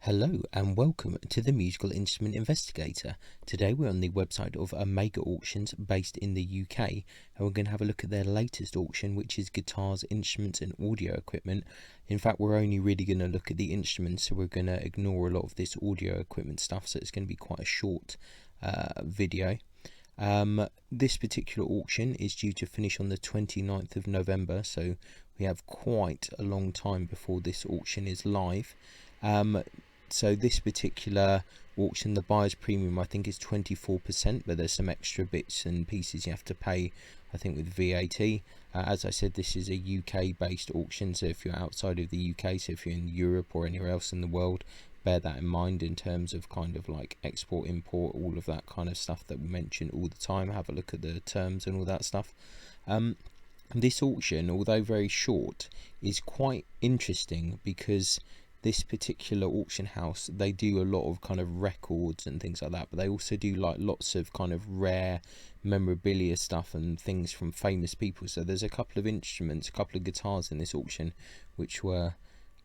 Hello and welcome to the Musical Instrument Investigator. Today we're on the website of Omega Auctions based in the UK, and we're going to have a look at their latest auction, which is guitars, instruments and audio equipment. In fact, we're only really going to look at the instruments, so we're going to ignore a lot of this audio equipment stuff, so it's going to be quite a short video. This particular auction is due to finish on the 29th of November, so we have quite a long time before this auction is live. So this particular auction, the buyer's premium I think is 24%, but there's some extra bits and pieces you have to pay, I think, with VAT. As I said, this is a UK based auction, so if you're outside of the UK, so if you're in Europe or anywhere else in the world, bear that in mind in terms of kind of like export, import, all of that kind of stuff that we mention all the time. Have a look at the terms and all that stuff. This auction, although very short, is quite interesting because this particular auction house, they do a lot of kind of records and things like that, but they also do like lots of kind of rare memorabilia stuff and things from famous people. So there's a couple of instruments, a couple of guitars in this auction which were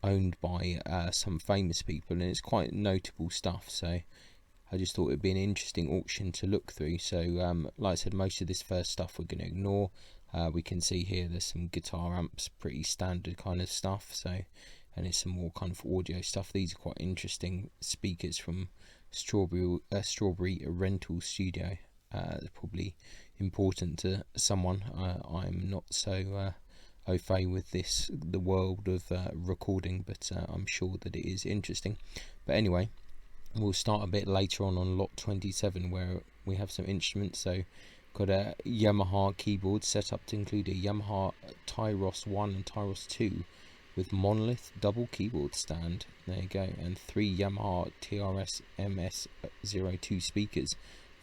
owned by some famous people, and it's quite notable stuff. So I just thought it'd be an interesting auction to look through. So like I said, most of this first stuff we're going to ignore. We can see here there's some guitar amps, pretty standard kind of stuff. So, and it's some more kind of audio stuff. These are quite interesting speakers from Strawberry Rental Studio. Probably important to someone. I'm not so au fait with the world of recording, but I'm sure that it is interesting. But anyway, we'll start a bit later on lot 27, where we have some instruments. So got a Yamaha keyboard set up to include a Yamaha Tyros 1 and Tyros 2 with monolith double keyboard stand. There you go. And 3 Yamaha TRS MS02 speakers,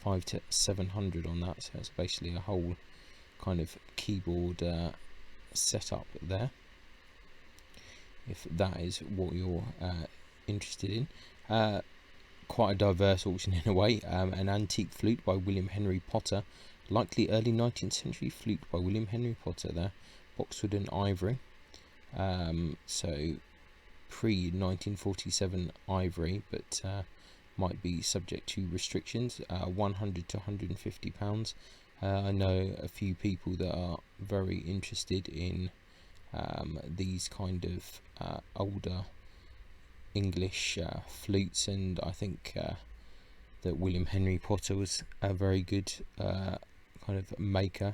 5 to 700 on that. So it's basically a whole kind of keyboard setup there, if that is what you're interested in. Quite a diverse auction in a way. An antique flute by William Henry Potter, likely early 19th century flute by William Henry Potter there, boxwood and ivory. So pre-1947 ivory, but might be subject to restrictions. 100 to 150 pounds. I know a few people that are very interested in these kind of older English flutes, and I think that William Henry Potter was a very good kind of maker.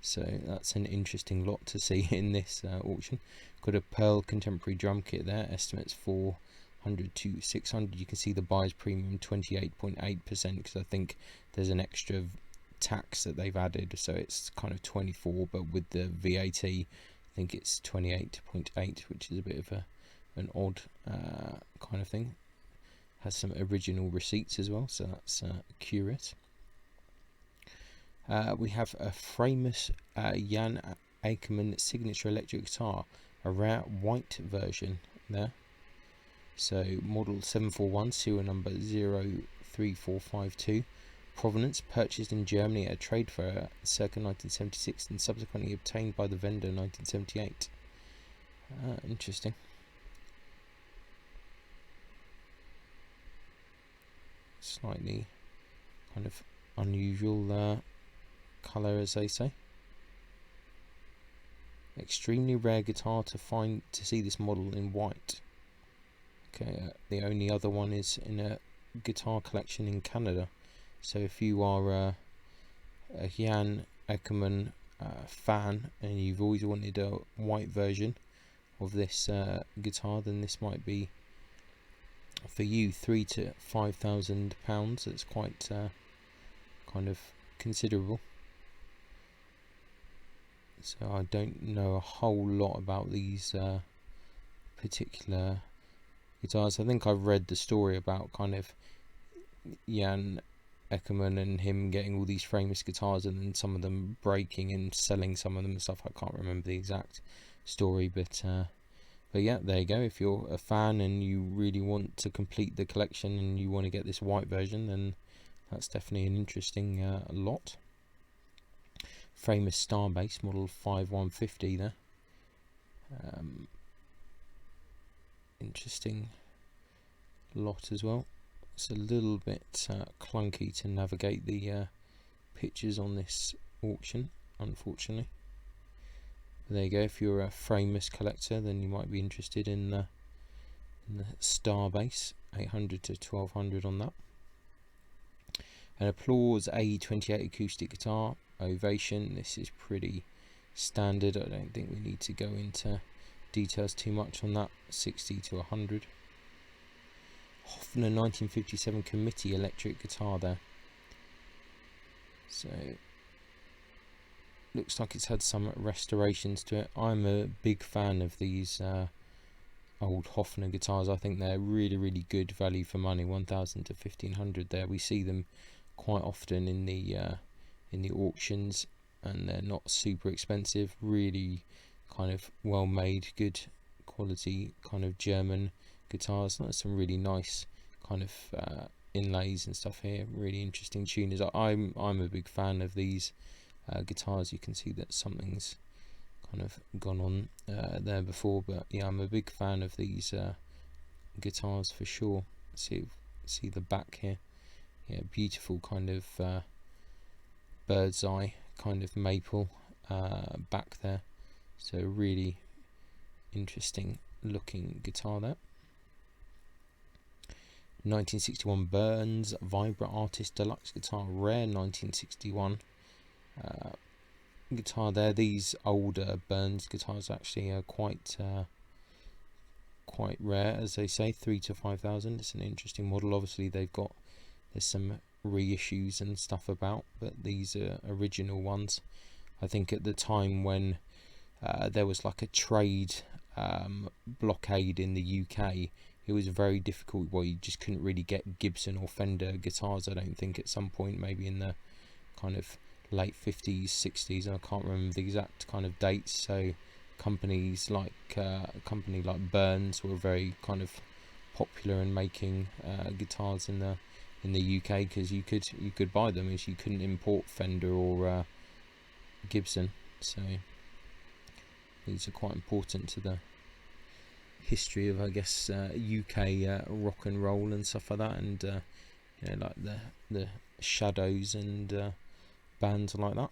So that's an interesting lot to see in this auction. Got a Pearl contemporary drum kit there, estimates 400 to 600. You can see the buyer's premium 28.8%, because I think there's an extra tax that they've added, so it's kind of 24, but with the VAT I think it's 28.8, which is a bit of an odd kind of thing. Has some original receipts as well, so that's curious. We have a famous Jan Eckerman signature electric guitar, a rare white version there. So model 741, serial number 03452. Provenance, purchased in Germany at a trade fair circa 1976 and subsequently obtained by the vendor 1978. Interesting. Slightly kind of unusual colour, as they say. Extremely rare guitar to see this model in white. Okay, the only other one is in a guitar collection in Canada. So if you are a Jan Eckerman fan and you've always wanted a white version of this guitar, then this might be for you. 3,000 to 5,000 pounds. That's quite kind of considerable. So I don't know a whole lot about these particular guitars. I think I've read the story about kind of Jan Eckerman and him getting all these famous guitars and then some of them breaking and selling some of them and stuff. I can't remember the exact story, but yeah, there you go. If you're a fan and you really want to complete the collection and you want to get this white version, then that's definitely an interesting lot. Famous Starbase Model 5150 there. Interesting lot as well. It's a little bit clunky to navigate the pictures on this auction, unfortunately. But there you go. If you're a frameless collector, then you might be interested in the Starbase 800 to 1200 on that. An Applause A28 acoustic guitar, Ovation. This is pretty standard. I don't think we need to go into details too much on that. 60 to 100. Hoffner 1957 Committee electric guitar there. So looks like it's had some restorations to it. I'm a big fan of these old Hoffner guitars. I think they're really good value for money. 1,000 to 1,500 there. We see them quite often in the auctions, and they're not super expensive. Really kind of well made, good quality kind of German guitars. There's some really nice kind of inlays and stuff here. Really interesting tuners. I'm a big fan of these guitars. You can see that something's kind of gone on there before, but yeah, I'm a big fan of these guitars for sure. See the back here. Yeah, beautiful kind of bird's eye kind of maple back there. So really interesting looking guitar there. 1961 Burns Vibra Artist Deluxe guitar, rare 1961 guitar there. These older Burns guitars actually are quite rare, as they say, 3 to 5,000. It's an interesting model. Obviously there's some reissues and stuff about, but these are original ones. I think at the time when there was like a trade blockade in the UK, it was very difficult. Well, you just couldn't really get Gibson or Fender guitars, I don't think, at some point, maybe in the kind of late 50s, 60s, and I can't remember the exact kind of dates. So companies like a company like Burns were very kind of popular in making guitars in the UK, because you could buy them, as you couldn't import Fender or Gibson. So these are quite important to the history of, I guess, UK rock and roll and stuff like that, and you know, like the Shadows and bands like that.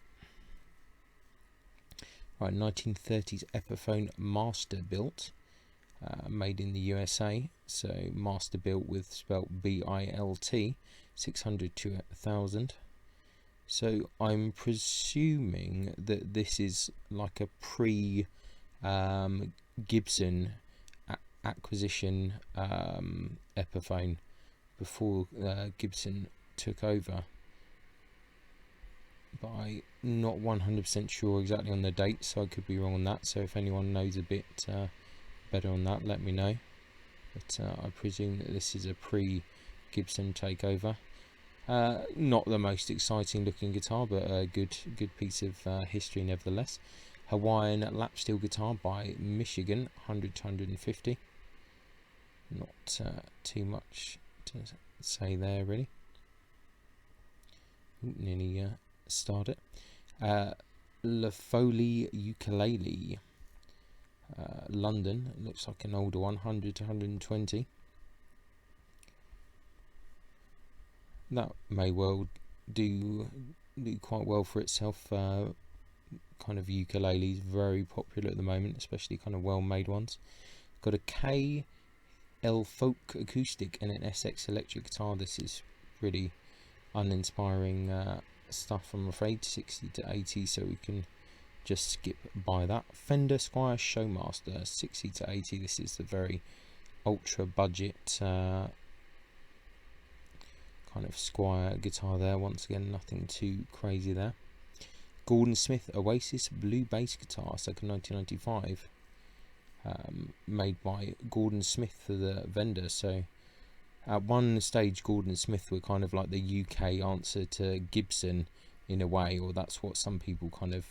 Right, 1930s Epiphone MasterBuilt, made in the USA. So MasterBuilt with spelt BILT, 600 to 1,000. So I'm presuming that this is like a pre Gibson acquisition Epiphone, before Gibson took over, but I'm not 100% sure exactly on the date, so I could be wrong on that. So if anyone knows a bit better on that, let me know. But I presume that this is a pre-Gibson takeover. Not the most exciting looking guitar, but a good piece of history nevertheless. Hawaiian Lap Steel guitar by Michigan, 100 to 150. Not too much to say there really. Nearly started. La Folie Ukulele, London. It looks like an older one, 100 to 120. That may well do quite well for itself. Kind of ukuleles, very popular at the moment, especially kind of well-made ones. Got a KL Folk acoustic and an SX electric guitar. This is pretty uninspiring stuff, I'm afraid. 60 to 80, so we can just skip by that. Fender Squier Showmaster, 60 to 80. This is the very ultra budget kind of Squier guitar there. Once again, nothing too crazy there. Gordon Smith Oasis blue bass guitar, circa 1995, made by Gordon Smith, the vendor. So at one stage Gordon Smith were kind of like the UK answer to Gibson in a way, or that's what some people kind of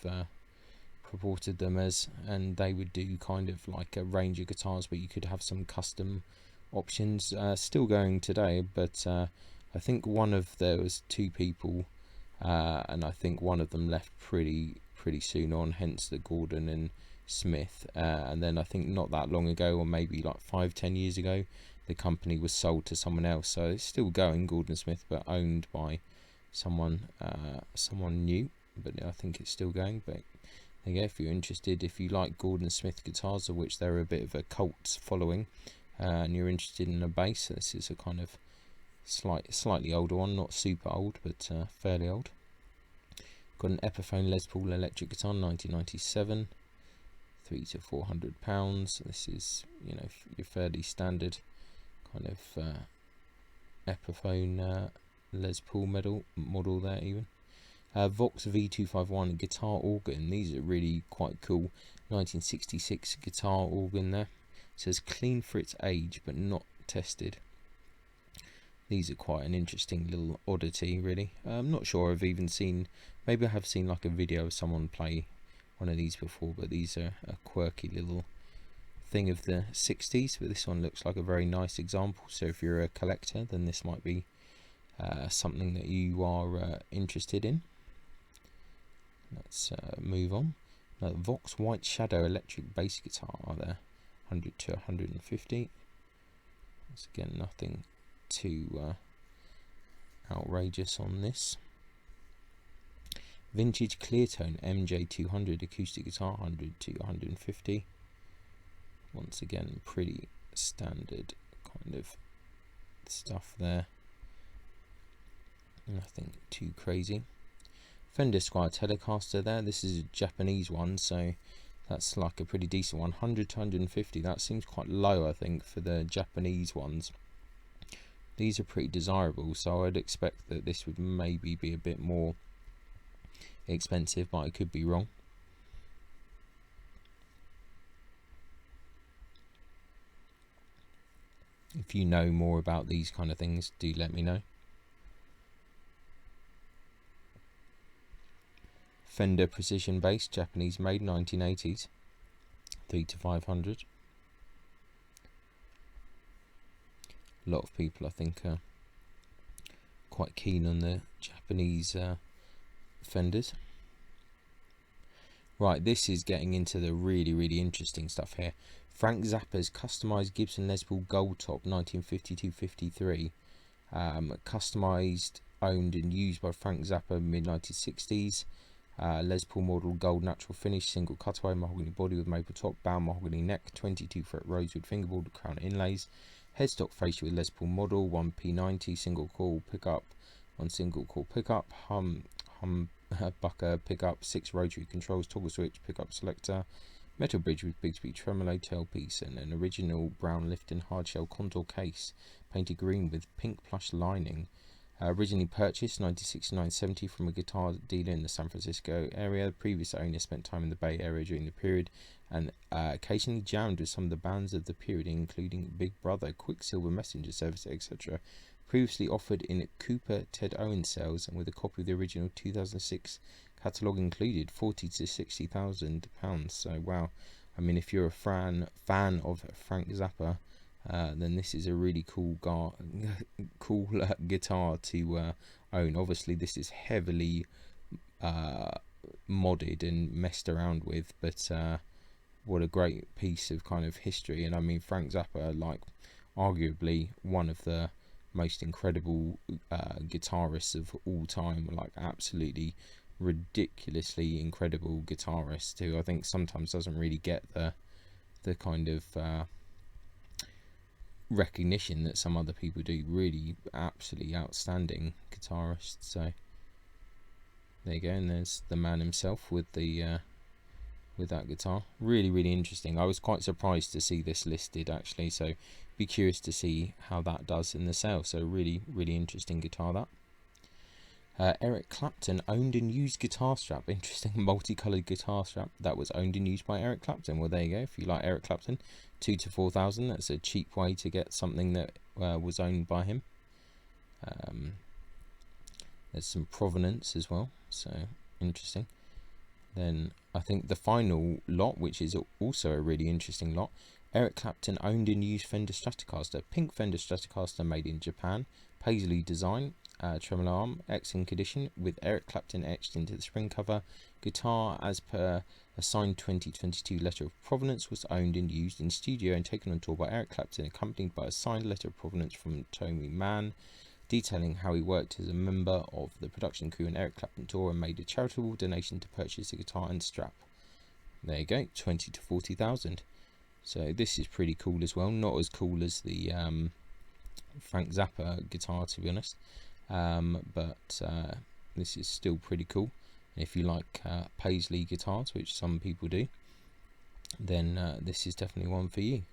purported them as, and they would do kind of like a range of guitars, but you could have some custom options, still going today. But I think there was two people, and I think one of them left pretty soon on, hence the Gordon and Smith. And then I think not that long ago, or maybe like 5-10 years ago, the company was sold to someone else, so it's still going, Gordon Smith, but owned by someone new. But I think it's still going. But there you go, if you're interested, if you like Gordon Smith guitars, of which they're a bit of a cult following, and you're interested in a bass, this is a kind of slightly older one, not super old, but fairly old. Got an Epiphone Les Paul electric guitar, 1997, £300 to £400. This is, you know, your fairly standard kind of Epiphone Les Paul model there even. Vox V251 guitar organ. These are really quite cool. 1966 guitar organ there. It says clean for its age but not tested. These are quite an interesting little oddity, really. I'm not sure I've even seen, maybe I have seen like a video of someone play one of these before, but these are a quirky little thing of the 60s. But this one looks like a very nice example, so if you're a collector, then this might be something that you are interested in. Let's move on. Vox White Shadow electric bass guitar there, 100 to 150. Once again, nothing too outrageous on this. Vintage Cleartone MJ200 acoustic guitar, 100 to 150. Once again, pretty standard kind of stuff there. Nothing too crazy. Fender Squire Telecaster there. This is a Japanese one, so that's like a pretty decent one. 100 to 150. That seems quite low, I think, for the Japanese ones. These are pretty desirable, so I'd expect that this would maybe be a bit more expensive, but I could be wrong. If you know more about these kind of things, do let me know. Fender Precision Bass, Japanese made, 1980s, 300 to 500. A lot of people, I think, are quite keen on the Japanese Fenders. Right, this is getting into the really interesting stuff here. Frank Zappa's customised Gibson Les Paul Gold Top, 1952-53. Customised, owned and used by Frank Zappa, mid-1960s. Les Paul model gold natural finish, single cutaway, mahogany body with maple top, bound mahogany neck, 22 fret rosewood fingerboard, crown inlays. Headstock fascia with Les Paul model, 1 P90 single coil pickup, 1 single coil pickup, humbucker pickup, 6 rotary controls, toggle switch, pickup selector, metal bridge with Bigsby tremolo tailpiece, and an original brown Lifton hardshell contour case, painted green with pink plush lining. Originally purchased 1969-70 from a guitar dealer in the San Francisco area. The previous owner spent time in the Bay Area during the period and occasionally jammed with some of the bands of the period, including Big Brother, Quicksilver Messenger Service, etc. Previously offered in Cooper Ted Owens sales, and with a copy of the original 2006 catalogue included, £40,000 to £60,000. So wow, I mean, if you're a fan of Frank Zappa, then this is a really cool guitar to own. Obviously this is heavily modded and messed around with, but what a great piece of kind of history. And I mean, Frank Zappa, like arguably one of the most incredible guitarists of all time, like absolutely ridiculously incredible guitarist who I think sometimes doesn't really get the kind of recognition that some other people do. Really absolutely outstanding guitarist. So there you go, and there's the man himself with the with that guitar. Really interesting. I was quite surprised to see this listed actually, so be curious to see how that does in the sale. So really interesting guitar that. Eric Clapton owned and used guitar strap. Interesting, multicolored guitar strap that was owned and used by Eric Clapton. Well, there you go. If you like Eric Clapton, 2,000 to 4,000. That's a cheap way to get something that was owned by him. There's some provenance as well, so interesting. Then I think the final lot, which is also a really interesting lot, Eric Clapton owned and used Fender Stratocaster, pink Fender Stratocaster made in Japan, paisley design, tremolo arm, excellent condition with Eric Clapton etched into the spring cover. Guitar as per A signed 2022 letter of provenance was owned and used in studio and taken on tour by Eric Clapton, accompanied by a signed letter of provenance from Tommy Mann, detailing how he worked as a member of the production crew on Eric Clapton tour and made a charitable donation to purchase a guitar and strap. There you go, 20 to 40,000. So this is pretty cool as well. Not as cool as the Frank Zappa guitar, to be honest, but this is still pretty cool. If you like Paisley guitars, which some people do, then this is definitely one for you.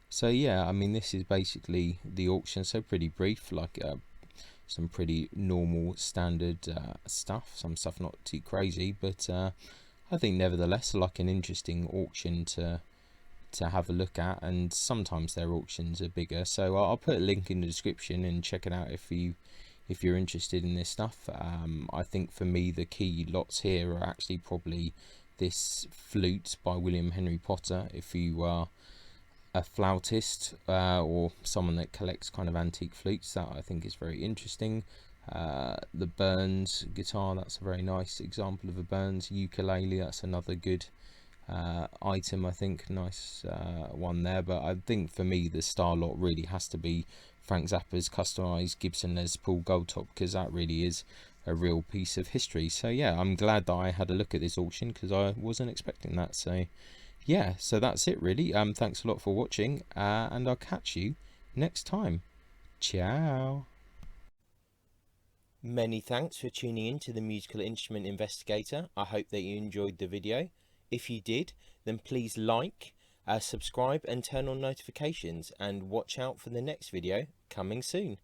So yeah, I mean, this is basically the auction, so pretty brief, like some pretty normal standard stuff, some stuff not too crazy, but I think nevertheless like an interesting auction to have a look at, and sometimes their auctions are bigger, so I'll put a link in the description and check it out if you're interested in this stuff. I think for me the key lots here are actually probably this flute by William Henry Potter. If you are a flautist or someone that collects kind of antique flutes, that I think is very interesting. The Burns guitar, that's a very nice example of a Burns. Ukulele, that's another good item, I think. Nice one there, but I think for me the star lot really has to be Frank Zappa's customized Gibson Les Paul Gold Top, because that really is a real piece of history. So yeah, I'm glad that I had a look at this auction because I wasn't expecting that. So yeah, so that's it really. Thanks a lot for watching, and I'll catch you next time. Ciao. Many thanks for tuning in to the Musical Instrument Investigator. I hope that you enjoyed the video. If you did, then please like, subscribe and turn on notifications, and watch out for the next video coming soon.